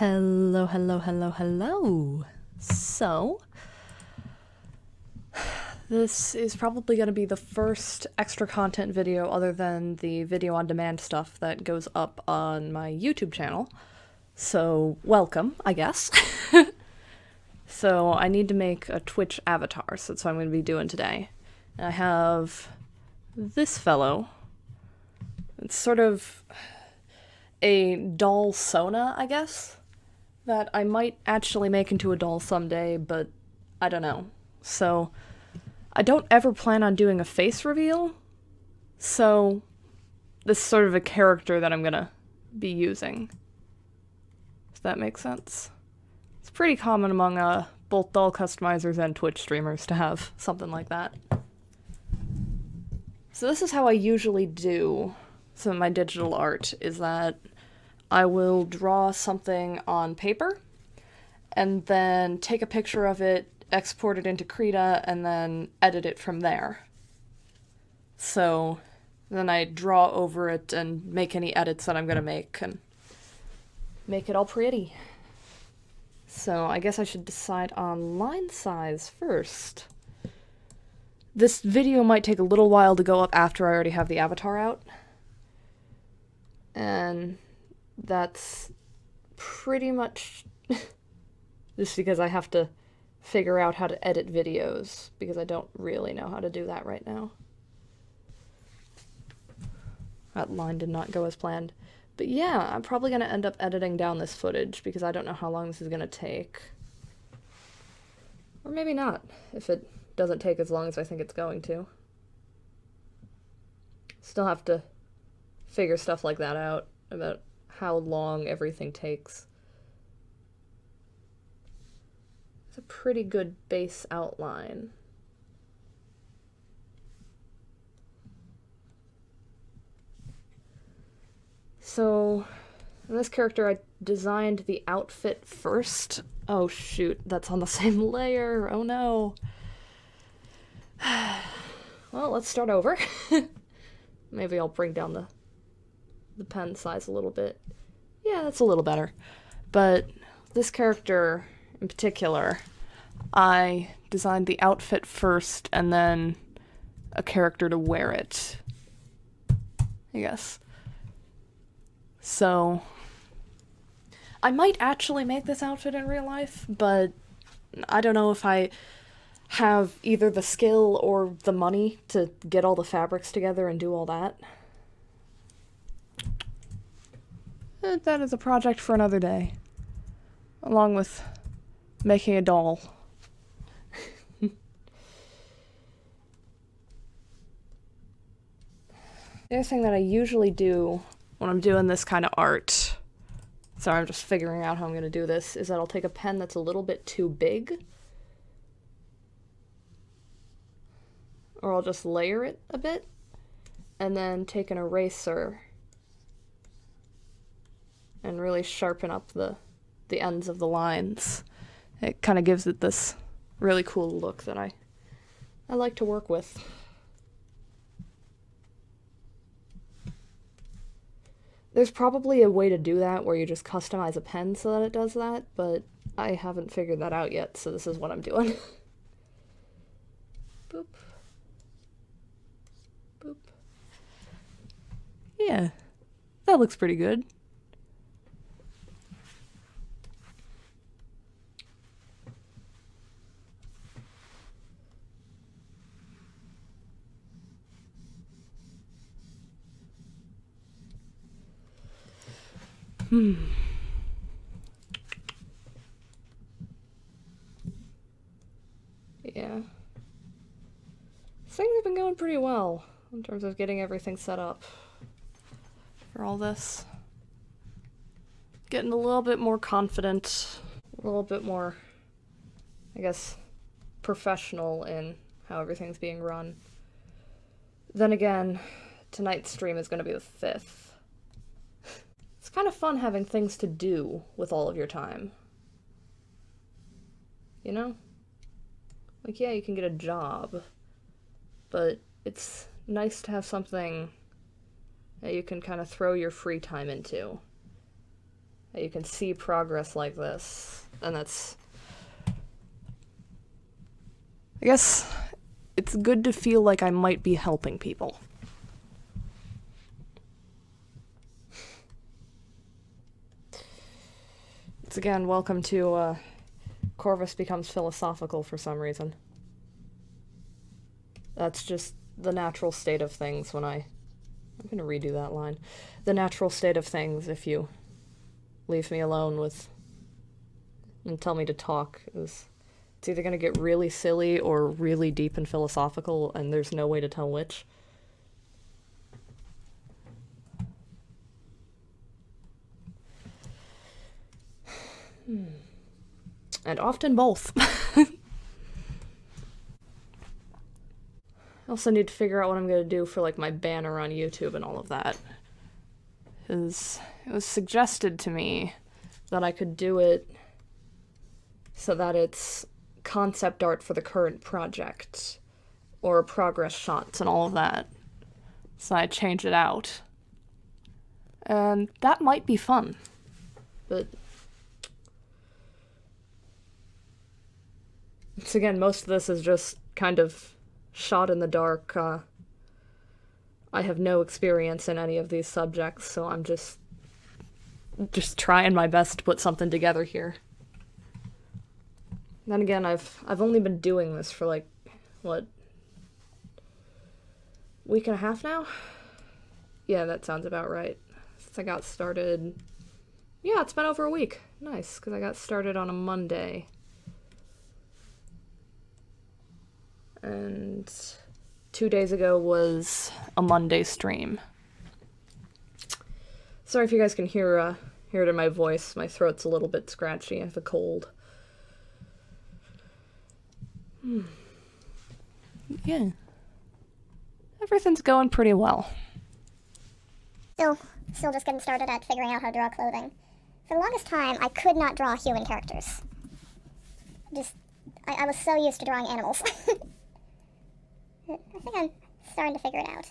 Hello, hello, hello, hello. So, this is probably going to be the first extra content video other than the video on demand stuff that goes up on my YouTube channel. So, welcome, I guess. So, I need to make a Twitch avatar, so that's what I'm going to be doing today. And I have this fellow. It's sort of a doll Sona, I guess, that I might actually make into a doll someday, but I don't know. So, I don't ever plan on doing a face reveal, so this is sort of a character that I'm gonna be using. Does that make sense? It's pretty common among both doll customizers and Twitch streamers to have something like that. So this is how I usually do some of my digital art, is that I will draw something on paper and then take a picture of it, export it into Krita, and then edit it from there. So then I draw over it and make any edits that I'm going to make and make it all pretty. So I guess I should decide on line size first. This video might take a little while to go up after I already have the avatar out. And that's pretty much just because I have to figure out how to edit videos, because I don't really know how to do that right now. That line did not go as planned. But yeah, I'm probably going to end up editing down this footage, because I don't know how long this is going to take. Or maybe not, if it doesn't take as long as I think it's going to. Still have to figure stuff like that out, about how long everything takes. It's a pretty good base outline. So, in this character, I designed the outfit first. Oh shoot, that's on the same layer. Oh no. Well, let's start over. Maybe I'll bring down the pen size a little bit. Yeah, that's a little better. But this character in particular, I designed the outfit first and then a character to wear it, I guess. So, I might actually make this outfit in real life, but I don't know if I have either the skill or the money to get all the fabrics together and do all that. That is a project for another day, along with making a doll. The other thing that I usually do when I'm doing this kind of art, sorry, I'm just figuring out how I'm going to do this, is that I'll take a pen that's a little bit too big, or I'll just layer it a bit, and then take an eraser and really sharpen up the ends of the lines. It kind of gives it this really cool look that I like to work with. There's probably a way to do that where you just customize a pen so that it does that, but I haven't figured that out yet, so this is what I'm doing. Boop. Boop. Yeah, that looks pretty good. Yeah. Things have been going pretty well in terms of getting everything set up for all this. Getting a little bit more confident, a little bit more, I guess, professional in how everything's being run. Then again, tonight's stream is going to be the 5th. It's kind of fun having things to do with all of your time. You know? Like, yeah, you can get a job, but it's nice to have something that you can kind of throw your free time into. that you can see progress like this. And that's... I guess it's good to feel like I might be helping people. Once again, welcome to Corvus Becomes Philosophical for some reason. That's just the natural state of things when I'm gonna redo that line. The natural state of things if you leave me alone with and tell me to talk is it's either gonna get really silly or really deep and philosophical, and there's no way to tell which. And often both. I also need to figure out what I'm gonna do for like my banner on YouTube and all of that. Because it was suggested to me that I could do it so that it's concept art for the current project, or progress shots and all of that. So I changed it out. And that might be fun. But once again, most of this is just kind of shot in the dark. I have no experience in any of these subjects, so I'm just trying my best to put something together here. Then again, I've only been doing this for like, what, week and a half now? Yeah, that sounds about right. Since I got started, yeah, it's been over a week. Nice, because I got started on a Monday. And 2 days ago was a Monday stream. Sorry if you guys can hear it in my voice. My throat's a little bit scratchy. I have a cold. Yeah. Everything's going pretty well. Still just getting started at figuring out how to draw clothing. For the longest time, I could not draw human characters. I was so used to drawing animals. I think I'm starting to figure it out.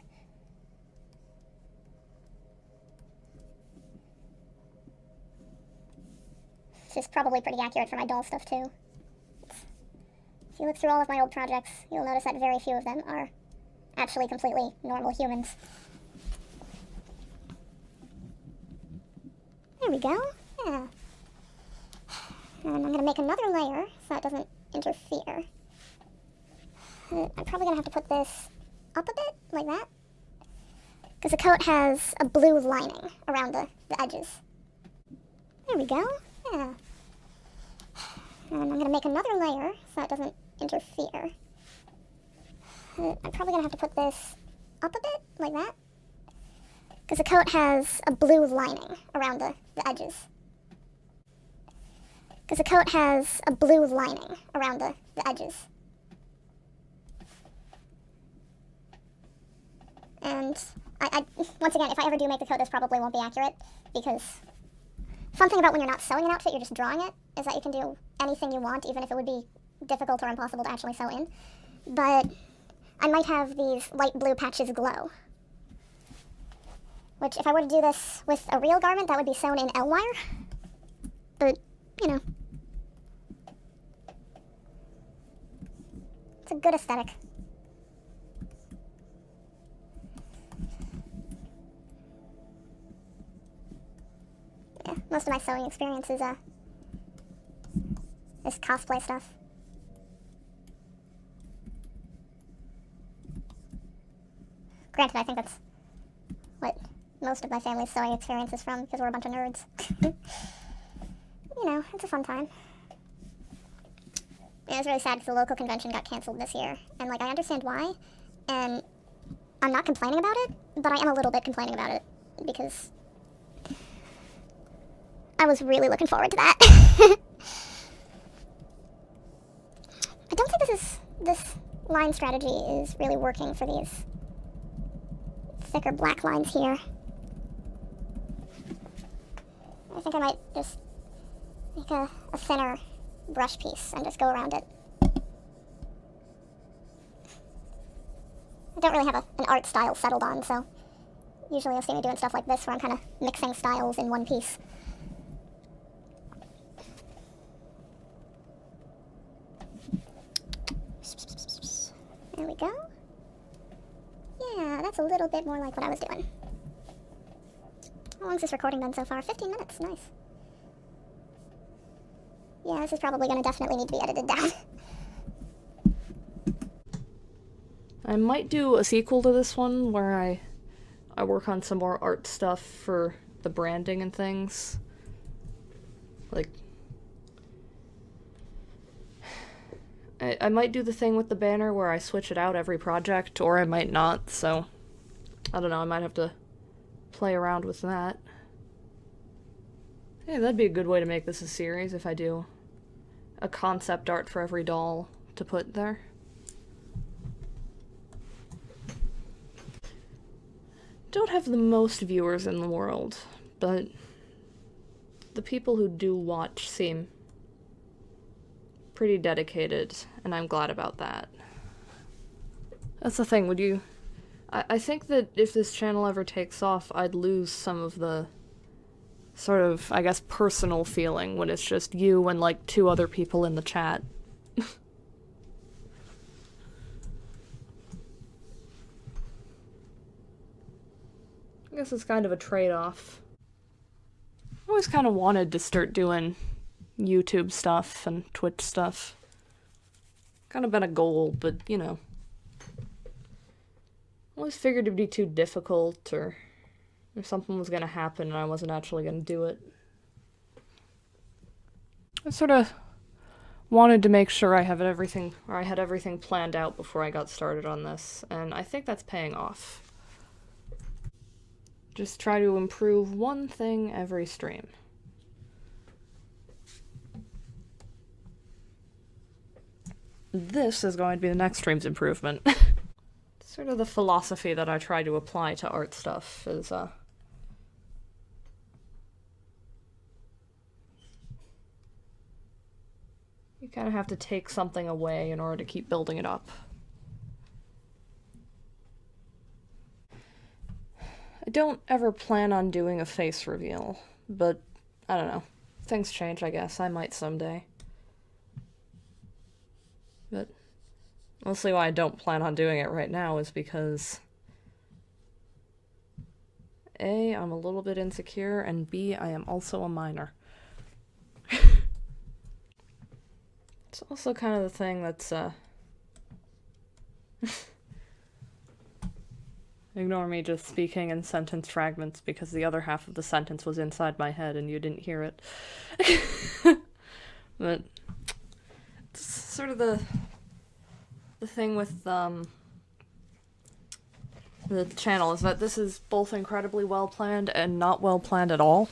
This is probably pretty accurate for my doll stuff, too. If you look through all of my old projects, you'll notice that very few of them are actually completely normal humans. There we go. Yeah. And I'm going to make another layer so it doesn't interfere. I'm probably going to have to put this up a bit, like that. Because the coat has a blue lining around the edges. There we go. Yeah. And I'm going to make another layer so it doesn't interfere. I'm probably going to have to put this up a bit, like that. Because the coat has a blue lining around the edges. Because the coat has a blue lining around the edges. And I once again, if I ever do make the coat, this probably won't be accurate, because fun thing about when you're not sewing an outfit, you're just drawing it, is that you can do anything you want, even if it would be difficult or impossible to actually sew in. But I might have these light blue patches glow. Which, if I were to do this with a real garment, that would be sewn in L-wire. But, you know. It's a good aesthetic. Yeah, most of my sewing experience is cosplay stuff. Granted, I think that's what most of my family's sewing experience is from, because we're a bunch of nerds. You know, it's a fun time. It was really sad because the local convention got canceled this year, and like I understand why, and I'm not complaining about it, but I am a little bit complaining about it, because I was really looking forward to that. I don't think this line strategy is really working for these thicker black lines here. I think I might just make a thinner brush piece and just go around it. I don't really have an art style settled on, so usually you'll see me doing stuff like this where I'm kind of mixing styles in one piece. There we go. Yeah, that's a little bit more like what I was doing. How long has this recording been so far? 15 minutes, nice. Yeah, this is probably going to definitely need to be edited down. I might do a sequel to this one where I work on some more art stuff for the branding and things. Like, I might do the thing with the banner where I switch it out every project, or I might not, so I don't know, I might have to play around with that. Hey, that'd be a good way to make this a series if I do a concept art for every doll to put there. Don't have the most viewers in the world, but the people who do watch seem pretty dedicated, and I'm glad about that. That's the thing, I think that if this channel ever takes off, I'd lose some of the sort of, I guess, personal feeling when it's just you and like 2 other people in the chat. I guess it's kind of a trade-off. I always kind of wanted to start doing YouTube stuff and Twitch stuff. Kind of been a goal, but, you know. Always figured it'd be too difficult, or if something was gonna happen and I wasn't actually gonna do it. I sort of wanted to make sure I had everything planned out before I got started on this, and I think that's paying off. Just try to improve one thing every stream. This is going to be the next stream's improvement. Sort of the philosophy that I try to apply to art stuff is, you kind of have to take something away in order to keep building it up. I don't ever plan on doing a face reveal, but I don't know. Things change, I guess. I might someday. But mostly why I don't plan on doing it right now is because A, I'm a little bit insecure, and B, I am also a minor. It's also kind of the thing that's, ignore me just speaking in sentence fragments because the other half of the sentence was inside my head and you didn't hear it. But it's sort of the thing with the channel is that this is both incredibly well planned and not well planned at all,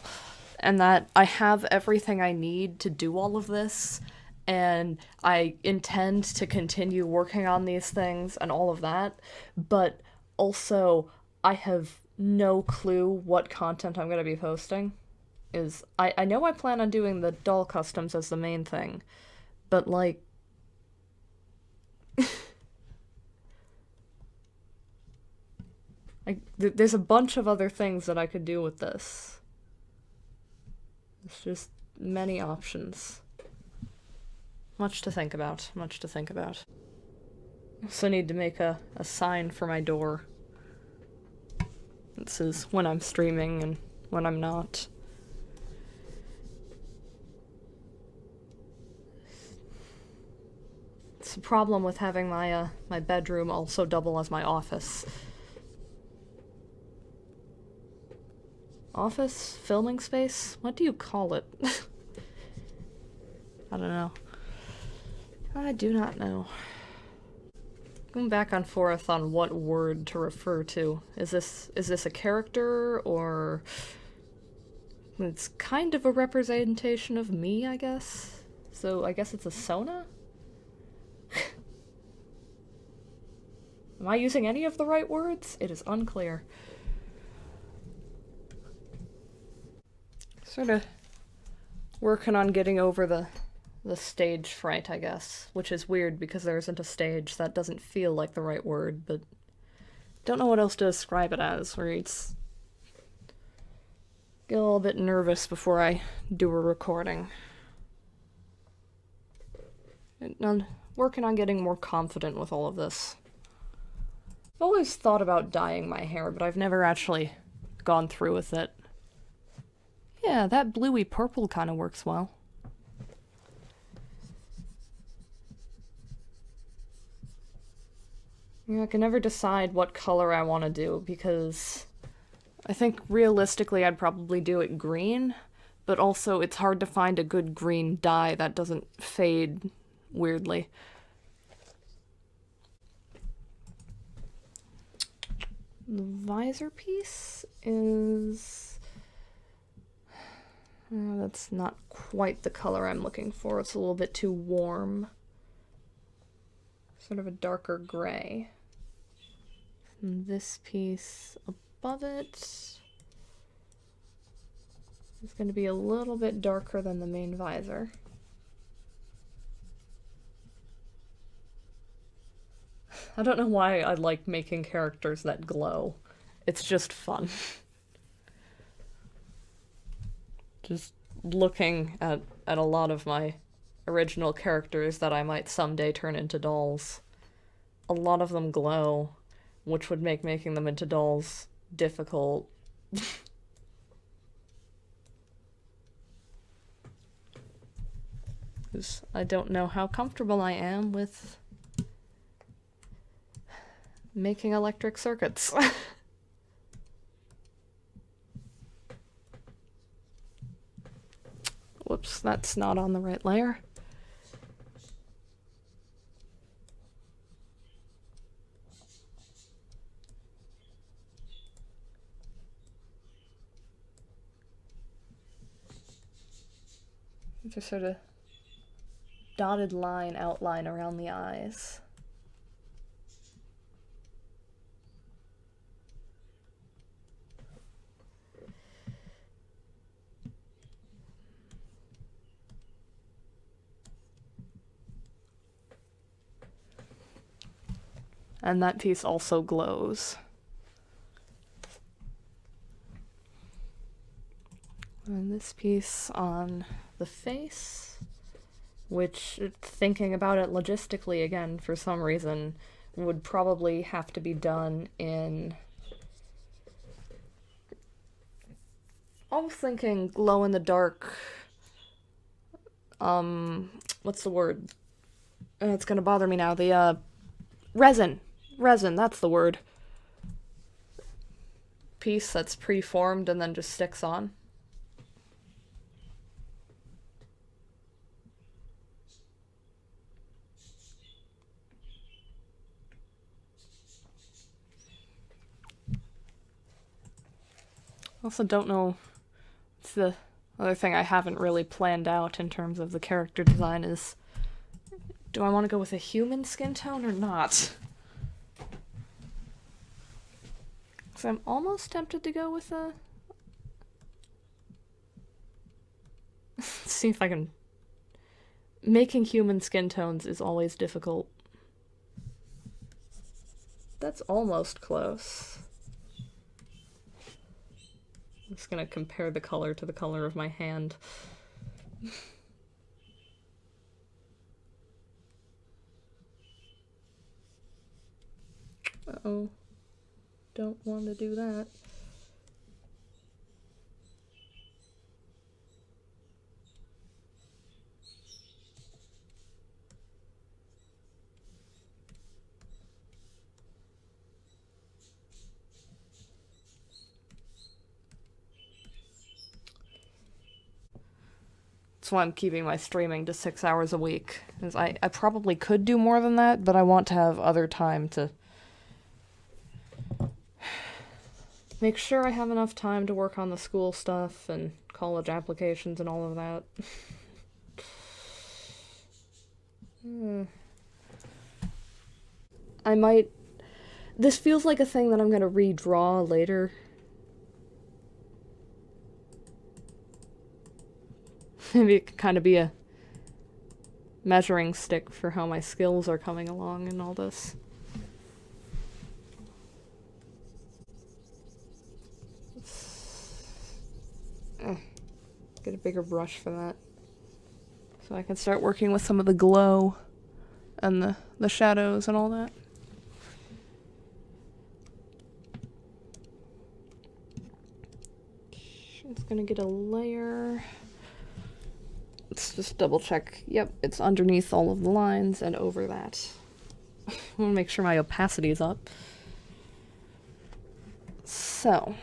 and that I have everything I need to do all of this, and I intend to continue working on these things and all of that, but also I have no clue what content I'm going to be posting. I know I plan on doing the doll customs as the main thing, but like there's a bunch of other things that I could do with this. There's just many options. Much to think about, much to think about. Also need to make a sign for my door. This is when I'm streaming and when I'm not. It's a problem with having my my bedroom also double as my office. Office? Filming space? What do you call it? I don't know. I do not know. Going back and forth on what word to refer to. Is this a character, or it's kind of a representation of me, I guess? So I guess it's a Sona? Am I using any of the right words? It is unclear. Sort of working on getting over the stage fright, I guess, which is weird because there isn't a stage. That doesn't feel like the right word, but don't know what else to describe it as, where it's get a little bit nervous before I do a recording. And I'm working on getting more confident with all of this. I've always thought about dyeing my hair, but I've never actually gone through with it. Yeah, that bluey purple kind of works well. Yeah, I can never decide what color I want to do because I think realistically I'd probably do it green, but also it's hard to find a good green dye that doesn't fade weirdly. The visor piece is... that's not quite the color I'm looking for. It's a little bit too warm. Sort of a darker gray. And this piece above it is going to be a little bit darker than the main visor. I don't know why I like making characters that glow. It's just fun. Just looking at a lot of my original characters that I might someday turn into dolls. A lot of them glow, which would make making them into dolls difficult. 'Cause I don't know how comfortable I am with making electric circuits. Whoops, that's not on the right layer. Just sort of dotted line outline around the eyes. And that piece also glows. And this piece on the face, which, thinking about it logistically again, for some reason, would probably have to be done in... I was thinking glow-in-the-dark... what's the word? It's gonna bother me now. The, resin! Resin, that's the word. Piece that's pre-formed and then just sticks on. Also don't know, it's the other thing I haven't really planned out in terms of the character design is, do I want to go with a human skin tone or not? So I'm almost tempted to go with a... see if I can... Making human skin tones is always difficult. That's almost close. I'm just gonna compare the color to the color of my hand. Uh-oh. Don't want to do that. That's why I'm keeping my streaming to 6 hours a week. Because I probably could do more than that, but I want to have other time to make sure I have enough time to work on the school stuff and college applications and all of that. I might... This feels like a thing that I'm gonna redraw later. Maybe it could kind of be a measuring stick for how my skills are coming along in all this. Get a bigger brush for that. So I can start working with some of the glow and the shadows and all that. gonna get a layer. Let's just double check. Yep, it's underneath all of the lines and over that. I want to make sure my opacity is up. So.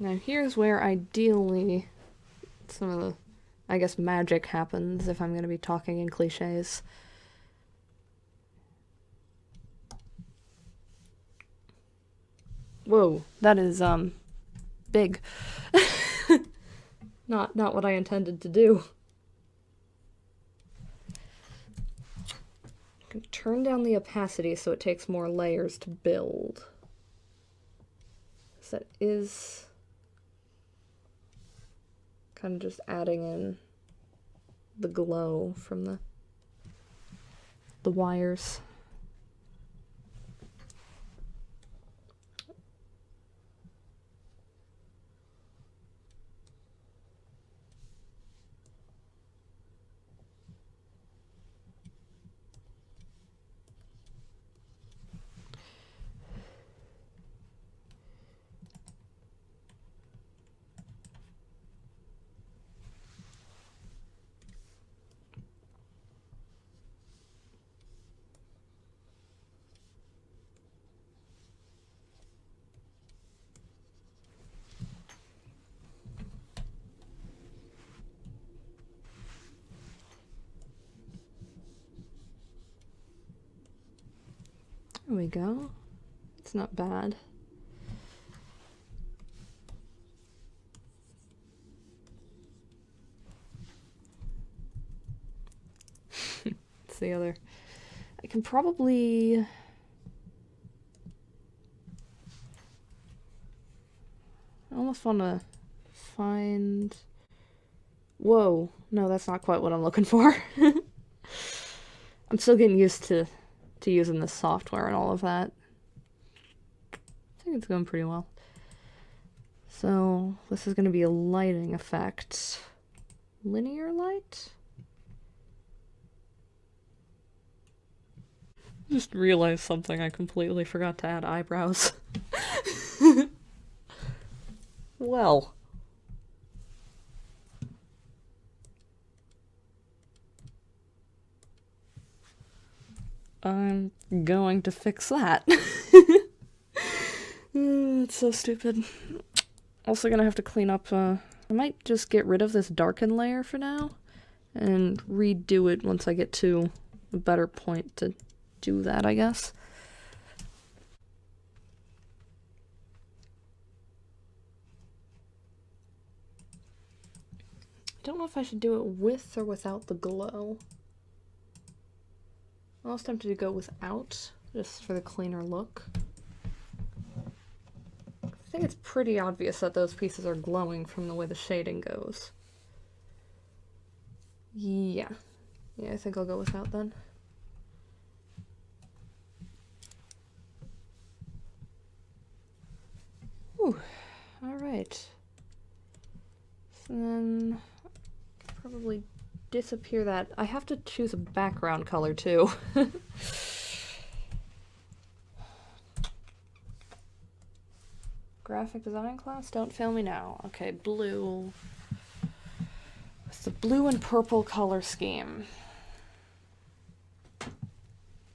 Now here's where ideally some of the, I guess, magic happens if I'm going to be talking in cliches. Whoa, that is, big. Not what I intended to do. I'm going to turn down the opacity so it takes more layers to build. So that is kind of just adding in the glow from the wires. There we go. It's not bad. It's the other. I can probably... I almost want to find... Whoa. No, that's not quite what I'm looking for. I'm still getting used to using this software and all of that. I think it's going pretty well. So this is going to be a lighting effect. Linear light? Just realized something. I completely forgot to add eyebrows. Well. I'm going to fix that. It's so stupid. Also gonna have to clean up, I might just get rid of this darken layer for now and redo it once I get to a better point to do that, I guess. I don't know if I should do it with or without the glow. I'm almost tempted to go without, just for the cleaner look. I think it's pretty obvious that those pieces are glowing from the way the shading goes. Yeah. Yeah, I think I'll go without then. Whew. Alright. So then... probably disappear that. I have to choose a background color too. Graphic design class, don't fail me now. Okay, blue. It's the blue and purple color scheme.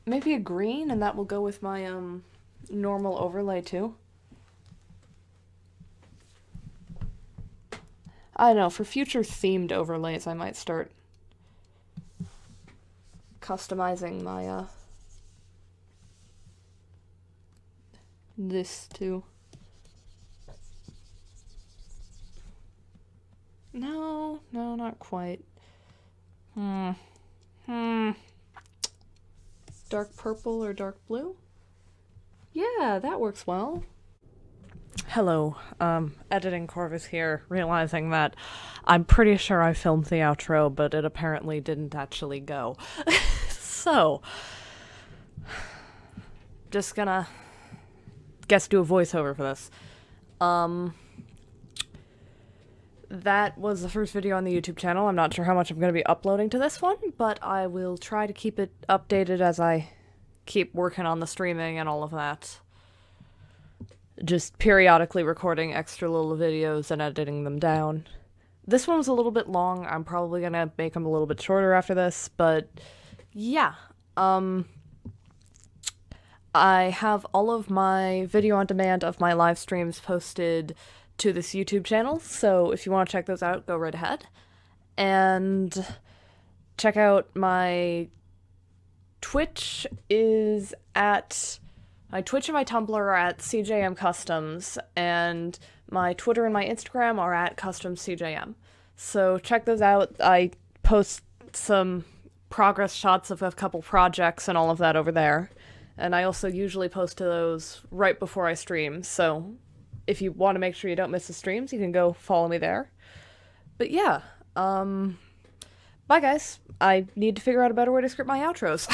Maybe a green, and that will go with my normal overlay too. I don't know, for future themed overlays I might start customizing my this too. No, not quite. Dark purple or dark blue? Yeah, that works well. Hello, editing Corvus here, realizing that I'm pretty sure I filmed the outro, but it apparently didn't actually go. So, just gonna guess do a voiceover for this. That was the first video on the YouTube channel. I'm not sure how much I'm going to be uploading to this one, but I will try to keep it updated as I keep working on the streaming and all of that. Just periodically recording extra little videos and editing them down. This one was a little bit long. I'm probably gonna make them a little bit shorter after this, but yeah. I have all of my video on demand of my live streams posted to this YouTube channel, so if you want to check those out, go right ahead. And check out my Twitch is at... My Twitch and my Tumblr are at CJM Customs, and my Twitter and my Instagram are at CustomsCJM. So check those out. I post some progress shots of a couple projects and all of that over there. And I also usually post to those right before I stream, so if you want to make sure you don't miss the streams, you can go follow me there. But yeah, bye guys. I need to figure out a better way to script my outros.